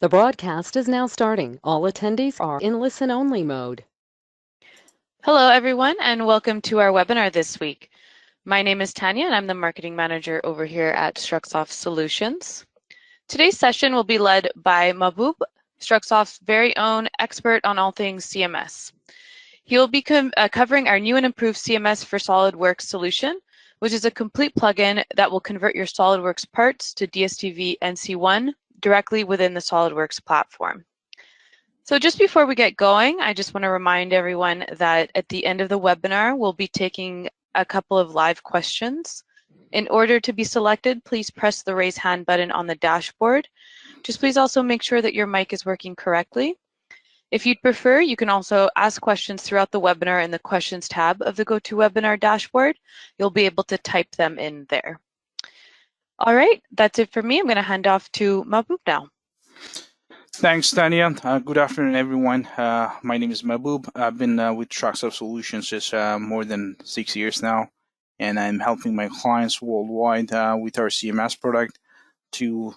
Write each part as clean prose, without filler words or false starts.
The broadcast is now starting. All attendees are in listen-only mode. Hello, everyone, and welcome to our webinar this week. My name is Tanya, and I'm the Marketing Manager over here at Struxoft Solutions. Today's session will be led by Mahbub, Struxoft's very own expert on all things CMS. He will be covering our new and improved CMS for SolidWorks solution, which is a complete plugin that will convert your SolidWorks parts to DSTV NC1 directly within the SolidWorks platform. So just before we get going, I just want to remind everyone that at the end of the webinar, we'll be taking a couple of live questions. In order to be selected, please press the raise hand button on the dashboard. Just please also make sure that your mic is working correctly. If you'd prefer, you can also ask questions throughout the webinar in the questions tab of the GoToWebinar dashboard. You'll be able to type them in there. All right, that's it for me. I'm going to hand off to Mahbub now. Thanks, Tanya. Good afternoon, everyone. My name is Mahbub. I've been with Struxoft Solutions just more than 6 years now, and I'm helping my clients worldwide with our CMS product to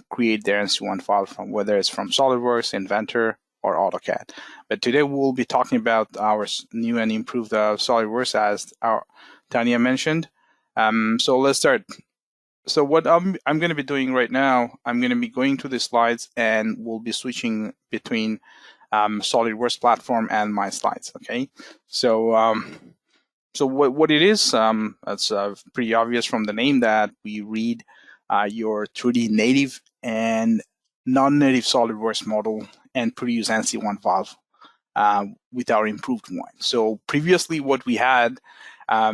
create their NC1 file, from whether it's from SolidWorks, Inventor, or AutoCAD. But today we'll be talking about our new and improved SolidWorks, as Tanya mentioned. So let's start. So what I'm going to be doing right now, I'm going to be going to the slides, and we'll be switching between SolidWorks platform and my slides. Okay. So so what it is, it's pretty obvious from the name that we read your 3D native and non-native SolidWorks model and produce NC1 file with our improved one. So previously, what we had a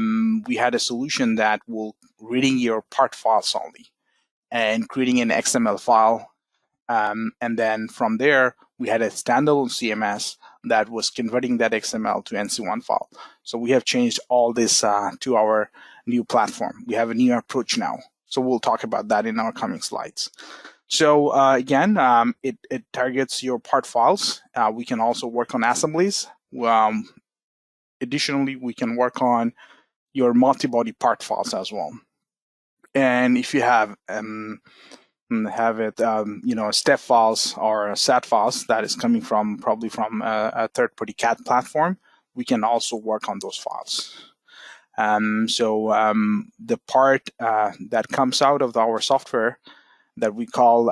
solution that will reading your part files only and creating an XML file. And then from there, we had a standalone CMS that was converting that XML to NC1 file. So we have changed all this to our new platform. We have a new approach now. So we'll talk about that in our coming slides. So again, it targets your part files. We can also work on assemblies. Additionally, we can work on your multi-body part files as well. And if you have step files or SAT files that is coming from probably from a third-party CAD platform, we can also work on those files. The part that comes out of our software that we call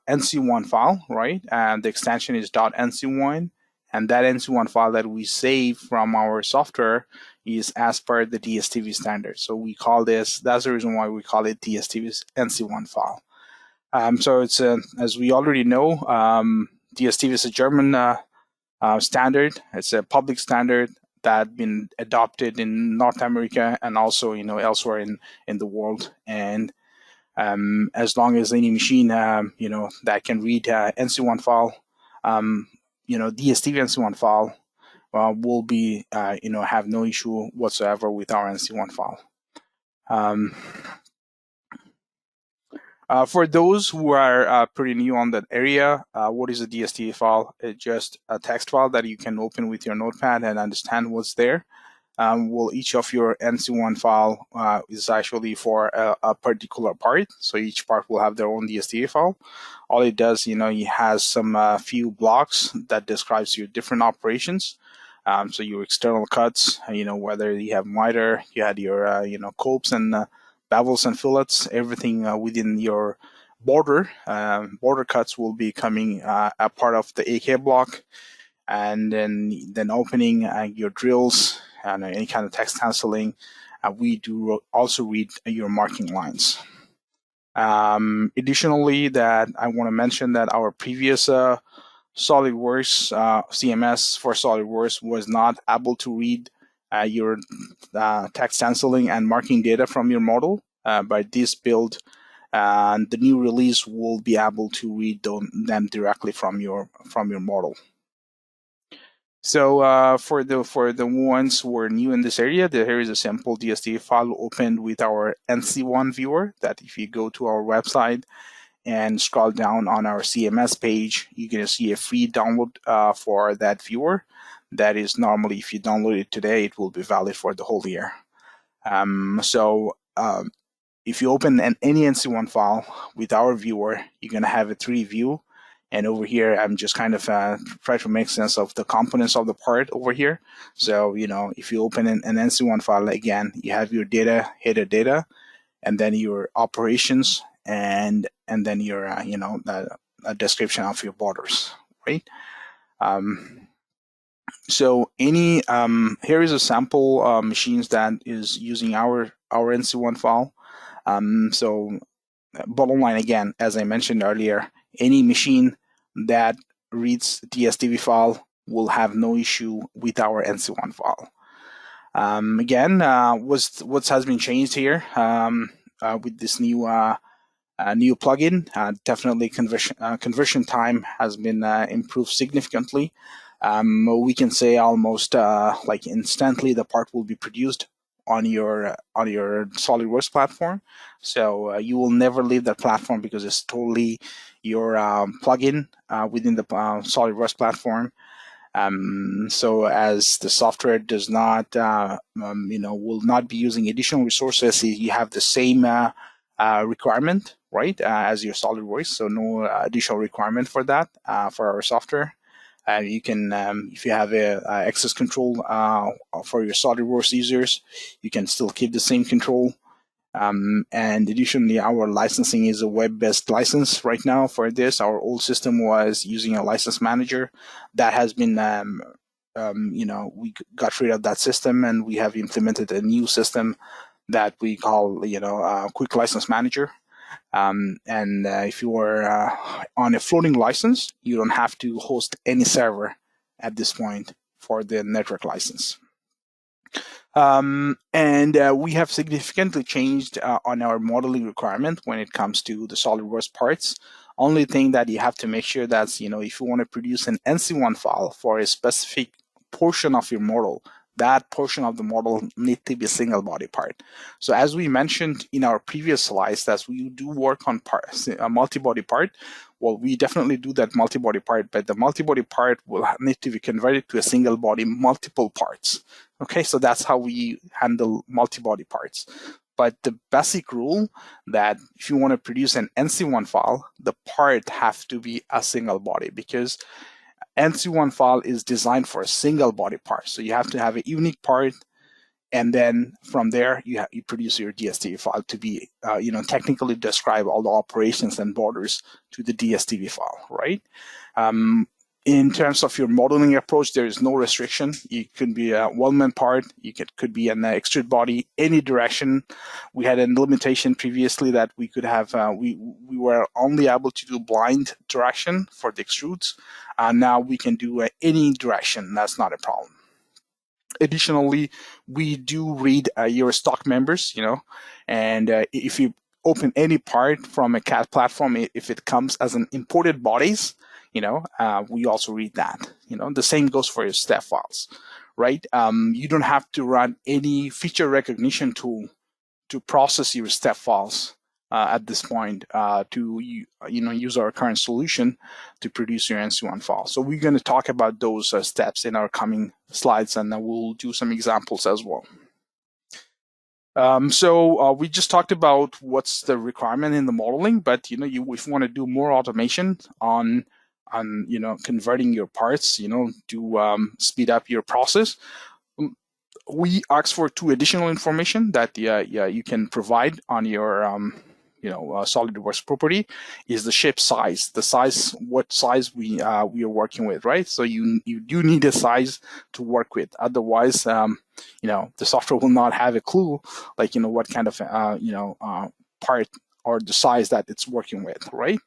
NC1 file, right? And the extension is .nc1. And that NC1 file that we save from our software is as per the DSTV standard. So we call this, that's the reason why we call it DSTV NC1 file. So it's, as we already know, DSTV is a German standard. It's a public standard that been adopted in North America and also, elsewhere in the world. And as long as any machine, that can read NC1 file, DSTV NC1 file will be, have no issue whatsoever with our NC1 file. For those who are pretty new on that area, what is a DSTV file? It's just a text file that you can open with your notepad and understand what's there. Each of your NC1 file is actually for a particular part. So each part will have their own DSTV file. All it does, it has some few blocks that describes your different operations. So your external cuts, whether you have miter, you had your, copes and bevels and fillets, everything within your border. Border cuts will be coming a part of the AK block. And then opening your drills and any kind of text canceling. We do also read your marking lines. Additionally, that I want to mention that our previous SolidWorks CMS for SolidWorks was not able to read your text canceling and marking data from your model. By this build, the new release will be able to read them directly from your model. So for the ones who are new in this area, here is a simple DSTV file opened with our NC1 Viewer. That if you go to our website and scroll down on our CMS page, you're going to see a free download for that viewer. That is normally, if you download it today, it will be valid for the whole year. If you open any NC1 file with our viewer, you're going to have a 3D view. And over here, I'm just kind of try to make sense of the components of the part over here. So, if you open an NC1 file, again, you have your data, header data, and then your operations, and then your, a description of your borders, right? So here is a sample machines that is using our NC1 file. So bottom line, again, as I mentioned earlier, any machine that reads DSTV file will have no issue with our NC1 file. Again, what has been changed here with this new plugin? Definitely conversion time has been improved significantly. We can say almost like instantly the part will be produced on your SolidWorks platform. So you will never leave that platform because it's totally your plugin within the SolidWorks platform. So as the software does not, will not be using additional resources, you have the same requirement, right, as your SolidWorks. So no additional requirement for that for our software. You can, if you have a access control for your SolidWorks users, you can still keep the same control. And additionally, our licensing is a web-based license right now for this. Our old system was using a license manager. That has been, we got rid of that system, and we have implemented a new system that we call, Quick License Manager. And if you are on a floating license, you don't have to host any server at this point for the network license. And we have significantly changed on our modeling requirement when it comes to the SolidWorks parts. Only thing that you have to make sure that's, if you want to produce an NC1 file for a specific portion of your model, that portion of the model needs to be a single body part. So as we mentioned in our previous slides, that we do work on parts, a multi-body part. Well, we definitely do that multi-body part, but the multi-body part will need to be converted to a single body, multiple parts. Okay, so that's how we handle multi-body parts. But the basic rule that if you want to produce an NC1 file, the part has to be a single body, because NC1 file is designed for a single body part. So you have to have a unique part, and then from there you produce your DSTV file to be, technically describe all the operations and borders to the DSTV file, right? In terms of your modeling approach, there is no restriction. It could be a weldment part, could be an extrude body, any direction. We had a limitation previously that we could have, we were only able to do blind direction for the extrudes. Now we can do any direction. That's not a problem. Additionally, we do read your stock members, and if you open any part from a CAD platform, if it comes as an imported bodies, we also read that. The same goes for your step files, right? You don't have to run any feature recognition tool to process your step files at this point to use our current solution to produce your NC1 file. So we're going to talk about those steps in our coming slides, and we'll do some examples as well. So we just talked about what's the requirement in the modeling, but if you want to do more automation on converting your parts, to speed up your process, we ask for 2 additional information that you can provide on your SolidWorks property is the shape size, the size, what size we are working with, right? So you do need a size to work with. Otherwise, the software will not have a clue, like what kind of part or the size that it's working with, right?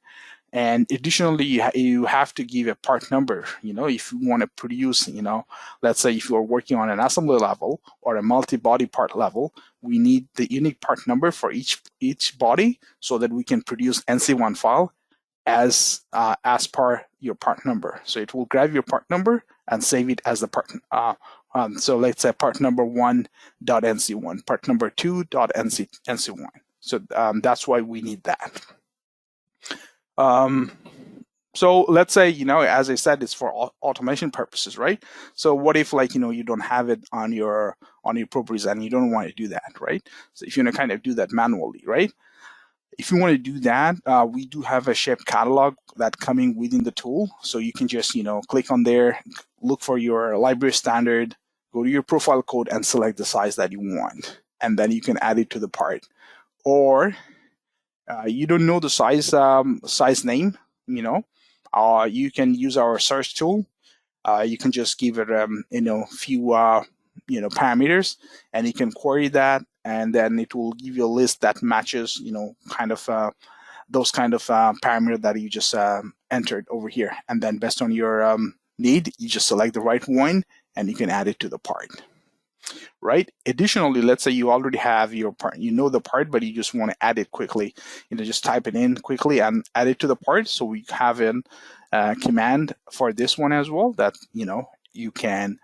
And additionally, you have to give a part number. If you want to produce, let's say if you are working on an assembly level or a multi-body part level, we need the unique part number for each body so that we can produce NC1 file as per your part number. So it will grab your part number and save it as the part. So let's say part number 1.NC1, part number 2.NC1. So that's why we need that. So let's say, as I said, it's for automation purposes, right? So what if you don't have it on your properties and you don't want to do that, right? So if you kind of do that manually, right? If you want to do that, we do have a shape catalog that coming within the tool. So you can just, click on there, look for your library standard, go to your profile code and select the size that you want. And then you can add it to the part. Or you don't know the size name, you can use our search tool. You can just give it, few, parameters, and you can query that, and then it will give you a list that matches, kind of those kind of parameter that you just entered over here. And then based on your need, you just select the right one, and you can add it to the part. Right. Additionally, let's say you already have your part, the part, but you just want to add it quickly. Just type it in quickly and add it to the part. So we have a command for this one as well that you can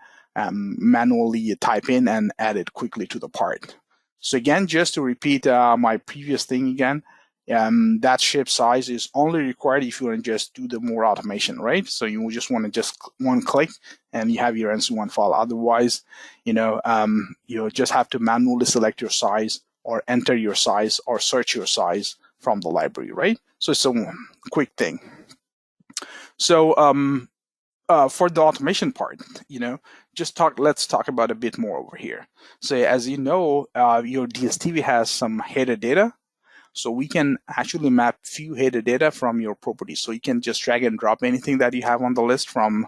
manually type in and add it quickly to the part. So again, just to repeat my previous thing again, that shape size is only required if you want to just do the more automation, right? So you just want to just one click and you have your NC1 file. Otherwise, you just have to manually select your size or enter your size or search your size from the library, right? So it's a quick thing. So for the automation part, let's talk about a bit more over here. So as you know, your DSTV has some header data. So we can actually map few header data from your property. So you can just drag and drop anything that you have on the list from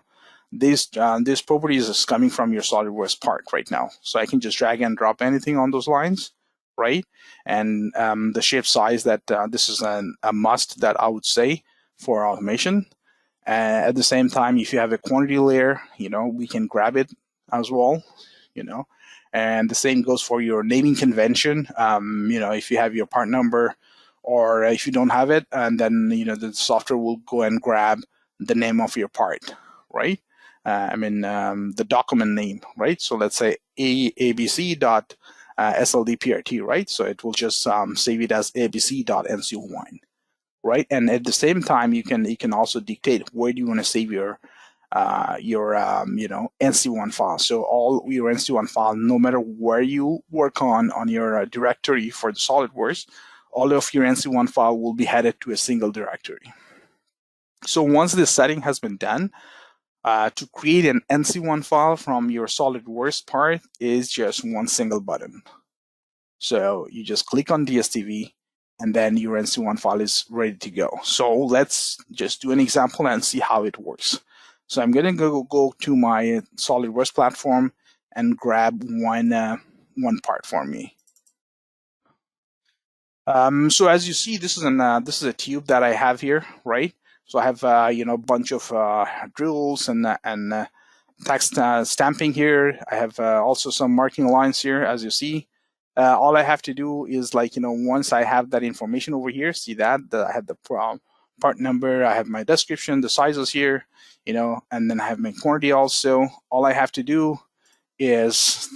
this properties is coming from your SolidWorks part right now. So I can just drag and drop anything on those lines, right? And the shape size that this is a must that I would say for automation. At the same time, if you have a quantity layer, we can grab it as well, and the same goes for your naming convention. If you have your part number, or if you don't have it, and then the software will go and grab the name of your part, right? The document name, right? So let's say abc.SLDPRT, right? So it will just save it as abc.NC1, right? And at the same time, you can also dictate where do you want to save your NC1 file. So all your NC1 file, no matter where you work on your directory for the SolidWorks, all of your NC1 file will be headed to a single directory. So once this setting has been done, to create an NC1 file from your SolidWorks part is just one single button. So you just click on DSTV, and then your NC1 file is ready to go. So let's just do an example and see how it works. So I'm going to go to my SolidWorks platform and grab one part for me. So as you see, this is a tube that I have here, right? So I have a bunch of drills and text stamping here. I have also some marking lines here, as you see. All I have to do is once I have that information over here, see that I have the part number, I have my description, the sizes here, and then I have my quantity also. All I have to do is,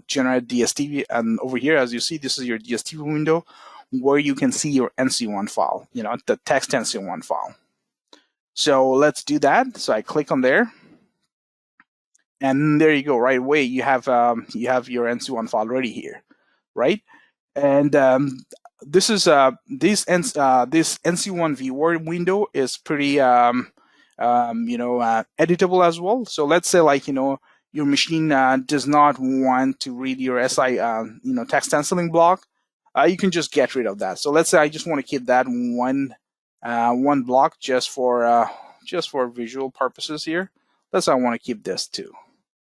generate DSTV. And over here, as you see, this is your DSTV window where you can see your NC1 file, the text NC1 file. So let's do that. So I click on there. And there you go. Right away, you have your NC1 file ready here, right? And this is this NC1 Viewer window is pretty editable as well. So let's say your machine does not want to read your SI text stenciling block, you can just get rid of that. So let's say I just want to keep that one block just for visual purposes here. Let's say I want to keep this too.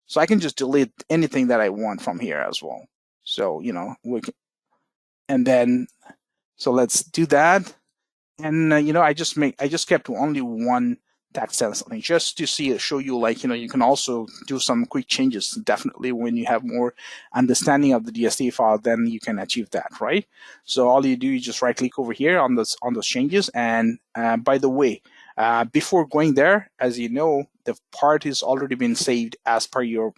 So I can just delete anything that I want from here as well. So we can, and then so let's do that. And I just kept only one text stenciling just to show you you can also do some quick changes. Definitely when you have more understanding of the DSTV file, then you can achieve that, right? So all you do is just right click over here on those changes. And by the way, before going there, as you know, the part has already been saved as per your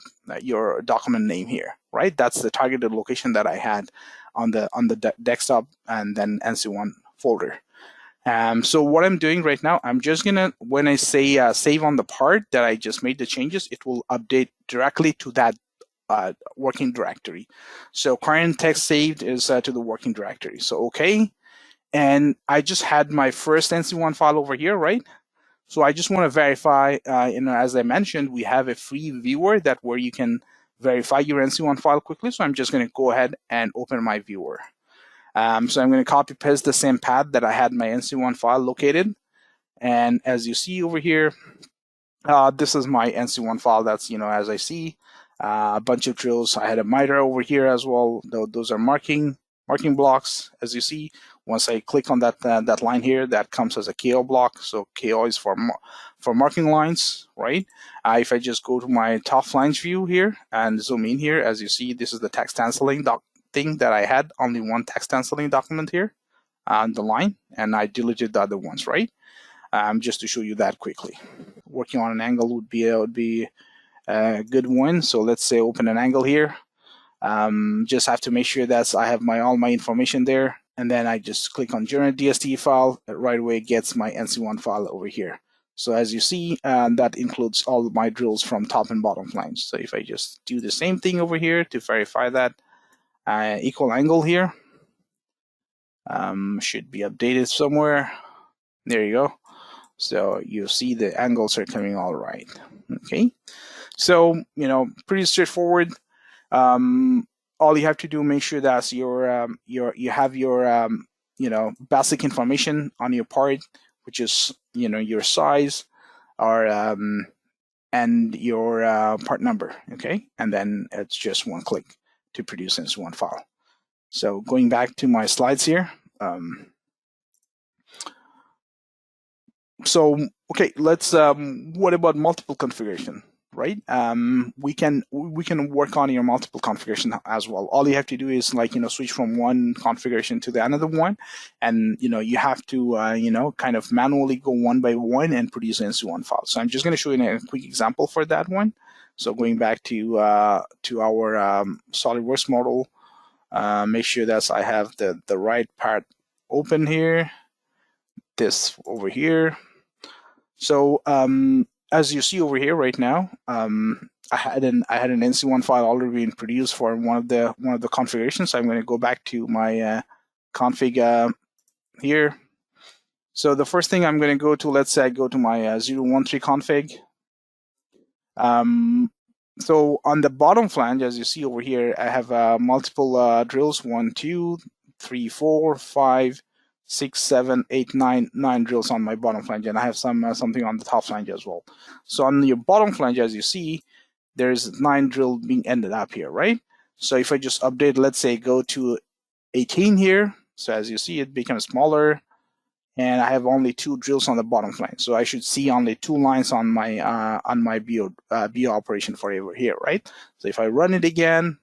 document name here, right? That's the targeted location that I had on the desktop and then NC1 folder. So what I'm doing right now, I'm just gonna, when I say save on the part that I just made the changes, it will update directly to that working directory. So current text saved is to the working directory. So okay, And I just had my first NC1 file over here, right? So I just want to verify, as I mentioned, we have a free viewer where you can verify your NC1 file quickly. So I'm just going to go ahead and open my viewer. So I'm going to copy paste the same path that I had my NC1 file located. And as you see over here, this is my NC1 file. That's, as I see, a bunch of drills. I had a miter over here as well. Those are marking blocks. As you see, once I click on that line here, that comes as a KO block. So KO is for marking lines, right? If I just go to my top flange view here and zoom in here, as you see, this is the text stenciling thing that I had. Only one text stenciling document here on the line, and I deleted the other ones, right? Just to show you that quickly. Working on an angle would be a good one. So let's say open an angle here. Just have to make sure that I have all my information there, and then I just click on generate DSTV file. It right away gets my NC1 file over here. So as you see, that includes all of my drills from top and bottom flange. So if I just do the same thing over here to verify that equal angle here, should be updated somewhere. There you go. So you see the angles are coming all right. Okay, so pretty straightforward. All you have to do, make sure that you have your basic information on your part, which is your size or and your part number. Okay, and then it's just one click to produce NC1 file. So going back to my slides here. So okay, let's what about multiple configuration, right? We can work on your multiple configuration as well. All you have to do is switch from one configuration to the another one, and you have to kind of manually go one by one and produce an NC1 file. So I'm just going to show you a quick example for that one. So going back to our SolidWorks model, make sure that I have the right part open here. This over here. So as you see over here right now, I had an NC1 file already being produced for one of the configurations. So I'm going to go back to my config here. So the first thing I'm going to go to, let's say I go to my 013 config. So on the bottom flange, as you see over here, I have multiple drills: 1, 2, 3, 4, 5, 6, 7, 8, 9 drills on my bottom flange, and I have something on the top flange as well. So on your bottom flange, as you see, there's 9 drill being ended up here, right? So if I just update, let's say go to 18 here, so as you see, it becomes smaller, and I have only 2 drills on the bottom flange. So I should see only 2 lines on my BO operation for over here, right? So if I run it again,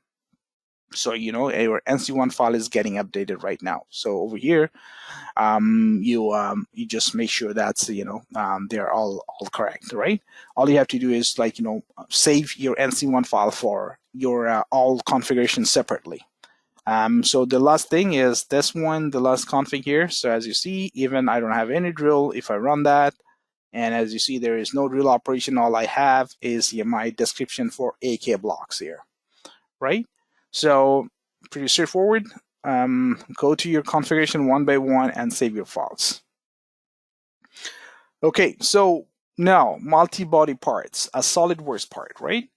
so our NC1 file is getting updated right now. So over here, you just make sure that's they're all correct, right? All you have to do is save your NC1 file for your all configurations separately. So the last thing is this one, the last config here. So as you see, even I don't have any drill. If I run that, and as you see, there is no drill operation. All I have is my description for AK blocks here, right? So pretty straightforward. Go to your configuration one by one and save your files. Okay, so now multi-body parts, a SolidWorks part, right?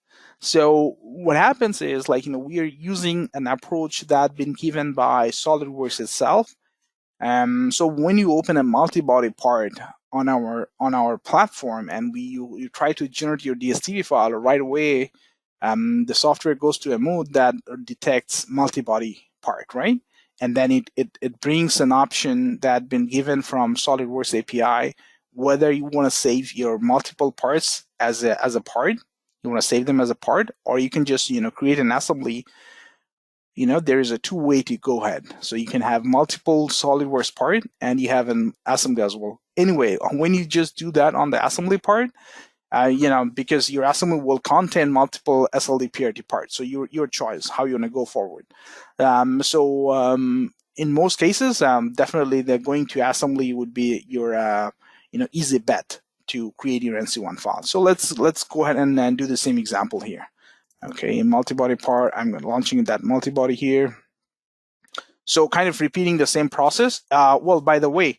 So what happens is we are using an approach that's been given by SolidWorks itself. So when you open a multi-body part on our platform and you try to generate your DSTV file right away, the software goes to a mode that detects multi-body part, right? And then it brings an option that's been given from SolidWorks API, whether you want to save your multiple parts as a part, you want to save them as a part, or you can just create an assembly. There is a two-way to go ahead. So you can have multiple SolidWorks part and you have an assembly as well. Anyway, when you just do that on the assembly part, because your assembly will contain multiple SLDPRT parts. So your choice, how you want to go forward. In most cases, definitely the going to assembly would be your easy bet to create your NC1 file. So let's go ahead and do the same example here. Okay, in multi-body part, I'm launching that multi-body here. So kind of repeating the same process. Well, by the way,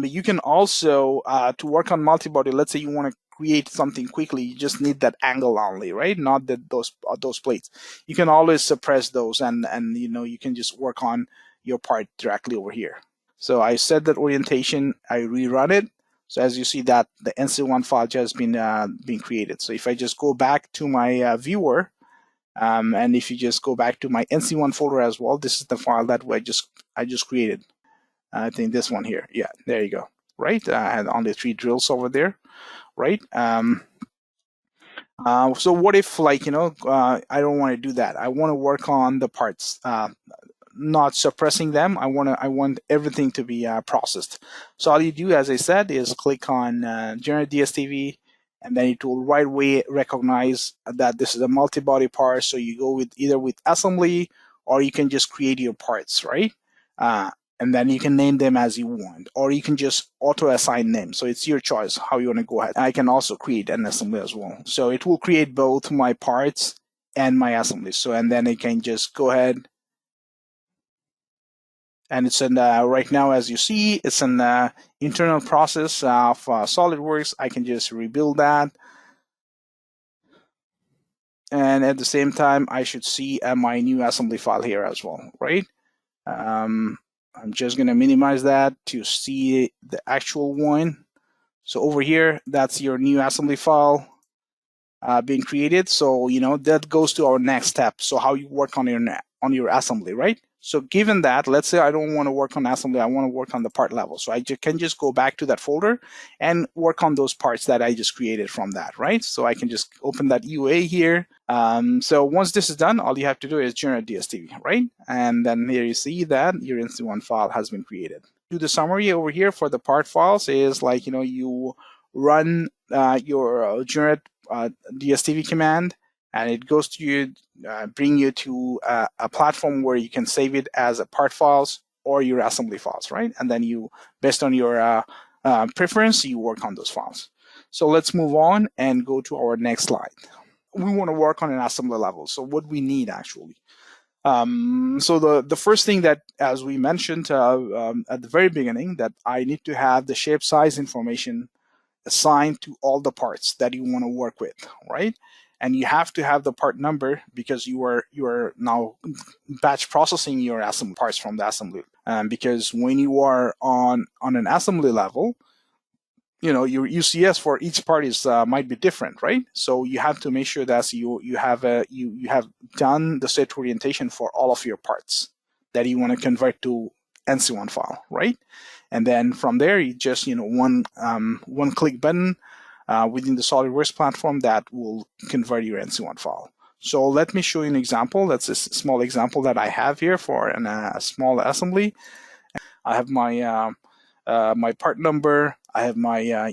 you can also, to work on multi-body, let's say you want to create something quickly, you just need that angle only, right? Not that those plates. You can always suppress those, and you can just work on your part directly over here. So I set that orientation, I rerun it. So as you see that the NC1 file just been created. So if I just go back to my viewer, and if you just go back to my NC1 folder as well, this is the file that I just created. I think this one here. Yeah, there you go. Right, I had only 3 drills over there. Right. So what if, like, I don't want to do that. I want to work on the parts, not suppressing them. I want everything to be processed. So all you do, as I said, is click on Generate DSTV, and then it will right away recognize that this is a multi-body part. So you go either with assembly, or you can just create your parts, right? And then you can name them as you want, or you can just auto-assign names. So it's your choice how you want to go ahead. I can also create an assembly as well. So it will create both my parts and my assemblies. So, and then it can just go ahead. And it's in right now, as you see, it's an internal process of SolidWorks. I can just rebuild that. And at the same time, I should see my new assembly file here as well, right? I'm just going to minimize that to see the actual one. So over here, that's your new assembly file being created. So, that goes to our next step. So how you work on your assembly, right? So given that, let's say I don't want to work on assembly, I want to work on the part level. So I can just go back to that folder and work on those parts that I just created from that, right? So I can just open that UA here. So once this is done, all you have to do is generate DSTV, right? And then here you see that your NC1 file has been created. Do the summary over here for the part files is like, you run your generate DSTV command, and it goes to you, bring you to a platform where you can save it as a part files or your assembly files, right? And then you, based on your preference, you work on those files. So let's move on and go to our next slide. We want to work on an assembly level. So what we need actually. So the first thing that, as we mentioned at the very beginning, that I need to have the shape size information assigned to all the parts that you want to work with, right? And you have to have the part number because you are now batch processing your assembly parts from the assembly. Because when you are on an assembly level, your UCS for each part is might be different, right? So you have to make sure that you have done the set orientation for all of your parts that you want to convert to NC1 file, right? And then from there, you just one click button within the SolidWorks platform that will convert your NC1 file. So let me show you an example. That's a small example that I have here for a small assembly. I have my my part number. I have my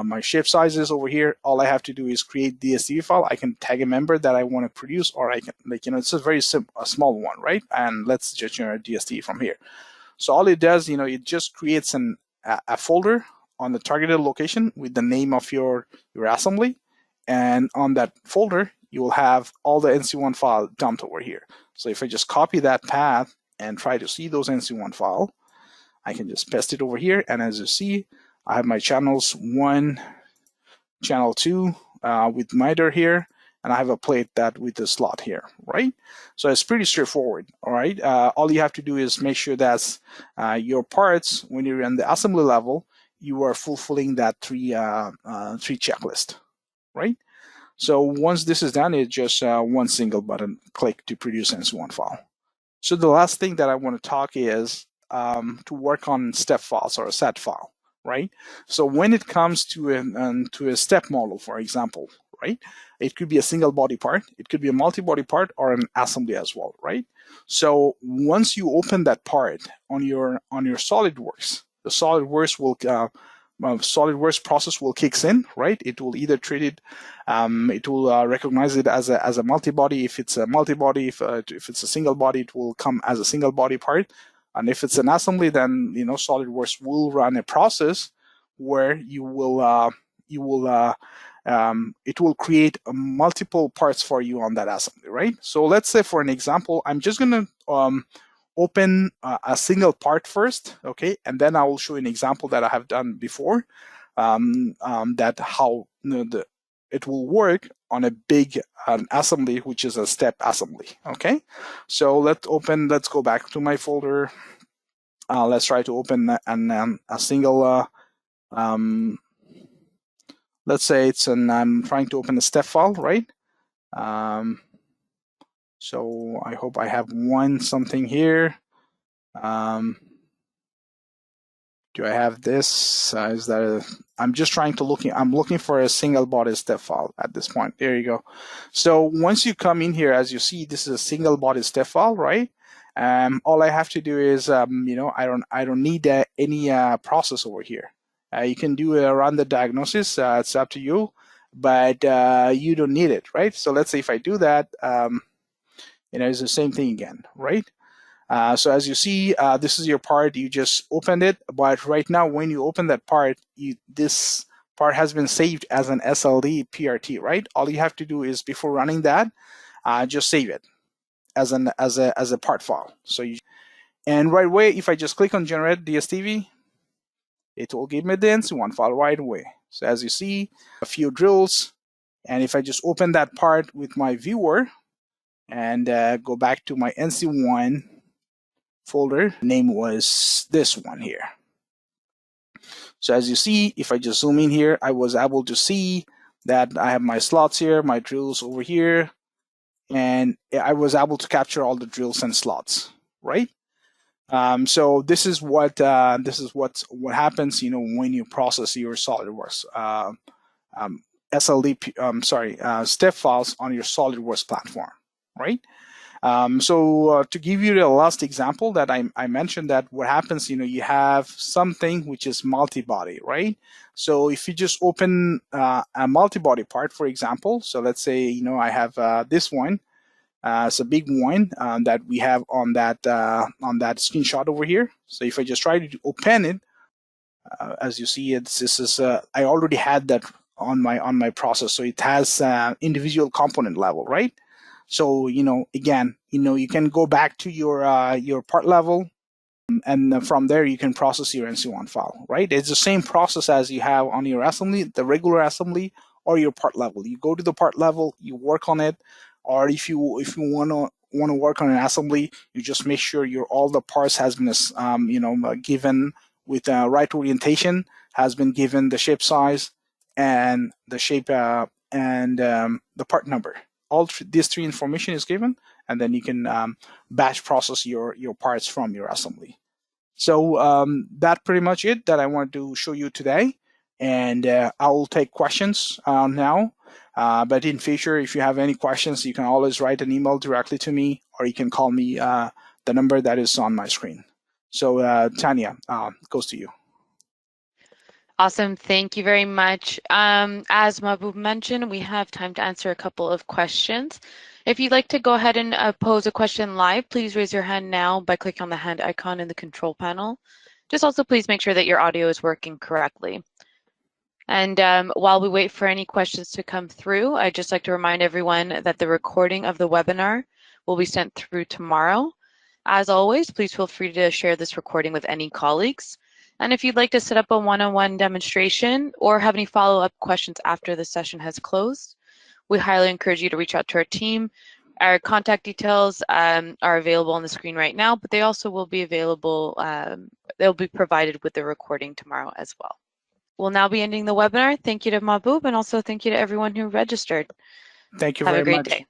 my shape sizes over here. All I have to do is create DSTV file. I can tag a member that I want to produce, or I can it's a very simple, a small one, right? And let's just generate DSTV from here. So all it does, it just creates a folder on the targeted location with the name of your assembly, and on that folder you will have all the NC1 file dumped over here. So if I just copy that path and try to see those NC1 file, I can just paste it over here, and as you see, I have my channels 1, channel 2 with miter here, and I have a plate that with the slot here, right? So it's pretty straightforward, all right? All you have to do is make sure that your parts, when you're in the assembly level, you are fulfilling that three checklist, right? So once this is done, it's just one single button click to produce NC1 file. So the last thing that I want to talk is to work on step files or a set file, right? So when it comes to a step model, for example, right? It could be a single body part, it could be a multi-body part, or an assembly as well, right? So once you open that part on your SolidWorks, the SolidWorks will SolidWorks process will kicks in, right? It will either treat it, it will recognize it as a multi-body. If it's a multi-body, if it's a single body, it will come as a single body part. And if it's an assembly, then SolidWorks will run a process where it will create multiple parts for you on that assembly, right? So let's say, for an example, I'm just gonna open a single part first, okay, and then I will show you an example that I have done before, that how it will work on a big assembly, which is a step assembly. Okay, so let's go back to my folder. Let's try to open a single. Let's say I'm trying to open a step file, right? So I hope I have something here. Do I have this? Is that I'm just trying to I'm looking for a single body step file at this point. There you go. So once you come in here, as you see, this is a single body step file, right? All I have to do is, I don't need any process over here. You can do run the diagnosis. It's up to you, but you don't need it, right? So let's say if I do that, it's the same thing again, right? So as you see, this is your part. You just opened it, but right now when you open that part, this part has been saved as an SLDPRT, right? All you have to do is, before running that, just save it as a part file. So and right away, if I just click on generate DSTV, it will give me the NC1 file right away. So as you see, a few drills, and if I just open that part with my viewer and go back to my NC1 folder, name was this one here. So as you see, if I just zoom in here, I was able to see that I have my slots here, my drills over here, and I was able to capture all the drills and slots, right? So this is what happens, when you process your SolidWorks step files on your SolidWorks platform, right? So to give you the last example that I mentioned, that what happens, you have something which is multi-body, right? So if you just open a multi-body part, for example, so let's say, I have this one. It's a big one that we have on that screenshot over here. So if I just try to open it, as you see, I already had that on my process, so it has individual component level, right? So again, you can go back to your part level, and from there you can process your NC1 file, right? It's the same process as you have on your assembly, the regular assembly, or your part level. You go to the part level, you work on it, or if you want to work on an assembly, you just make sure all the parts has been given with right orientation, has been given the shape size and the shape and the part number. All these three information is given, and then you can batch process your parts from your assembly. So that's pretty much it that I wanted to show you today, and I'll take questions now. But in future, if you have any questions, you can always write an email directly to me, or you can call me the number that is on my screen. So Tanya, goes to you. Awesome. Thank you very much. As Mahbub mentioned, we have time to answer a couple of questions. If you'd like to go ahead and pose a question live, please raise your hand now by clicking on the hand icon in the control panel. Just also please make sure that your audio is working correctly. And while we wait for any questions to come through, I'd just like to remind everyone that the recording of the webinar will be sent through tomorrow. As always, please feel free to share this recording with any colleagues. And if you'd like to set up a one-on-one demonstration or have any follow-up questions after the session has closed, we highly encourage you to reach out to our team. Our contact details are available on the screen right now, but they also will be available, they'll be provided with the recording tomorrow as well. We'll now be ending the webinar. Thank you to Mahbub, and also thank you to everyone who registered. Thank you very much. Have a great day.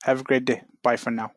Have a great day. Bye for now.